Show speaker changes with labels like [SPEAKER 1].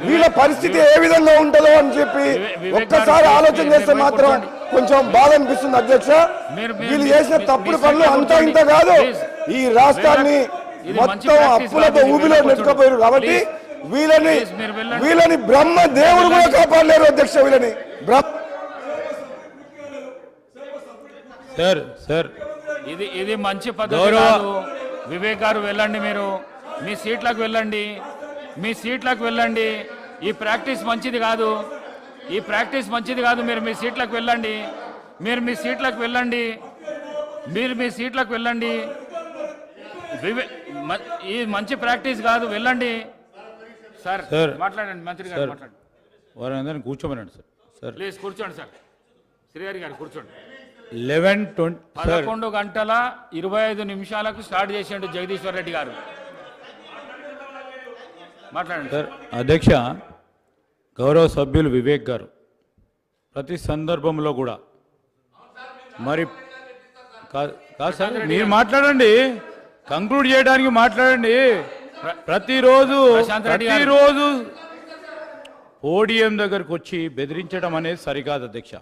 [SPEAKER 1] వీళ్ళ పరిస్థితి ఏ విధంగా ఉంటుందో అని చెప్పి ఒక్కసారి ఆలోచన చేస్తే మాత్రం కొంచెం బాధ అనిపిస్తుంది అధ్యక్ష. వీళ్ళు చేసిన తప్పుడు పనులు అంతా ఇంత కాదు, ఈ రాష్ట్రాన్ని మొత్తం అప్పులతో ఊబిలో నెట్టుకుపోయారు. కాబట్టి వీళ్ళని బ్రహ్మ దేవుడు కూడా కాపాడలేరు అధ్యక్ష. వీళ్ళని
[SPEAKER 2] సార్
[SPEAKER 3] ఇది మంచి పద్ధతి కాదు. వివేక్ గారు వెళ్ళండి, మీరు మీ సీట్లకు వెళ్ళండి, మీ సీట్లకు వెళ్ళండి. ఈ ప్రాక్టీస్ మంచిది కాదు, ఈ ప్రాక్టీస్ మంచిది కాదు. మీరు మీ సీట్లకు వెళ్ళండి, మీరు మీ సీట్లకు వెళ్ళండి, మీరు మీ సీట్లకు వెళ్ళండి. ఈ మంచి ప్రాక్టీస్ కాదు, వెళ్ళండి. సార్ మాట్లాడండి, మంత్రి గారు మాట్లాడండి.
[SPEAKER 2] వారందరినీ కూర్చోమనండి సార్.
[SPEAKER 3] ప్లీజ్ కూర్చోండి సార్. శ్రీహరి గారు కూర్చోండి.
[SPEAKER 2] 11
[SPEAKER 3] గంటల 25 నిమిషాలకు స్టార్ట్ చేసిండు జగదీశ్వర్ రెడ్డి గారు. మాట్లాడండి
[SPEAKER 2] సార్. అధ్యక్ష, గౌరవ సభ్యులు వివేక్ గారు ప్రతి సందర్భంలో కూడా మరి కాదు సార్, మీరు మాట్లాడండి, కంక్లూడ్ చేయడానికి మాట్లాడండి. ప్రతిరోజు పోడియం దగ్గరకు వచ్చి బెదిరించడం అనేది సరికాదు అధ్యక్ష.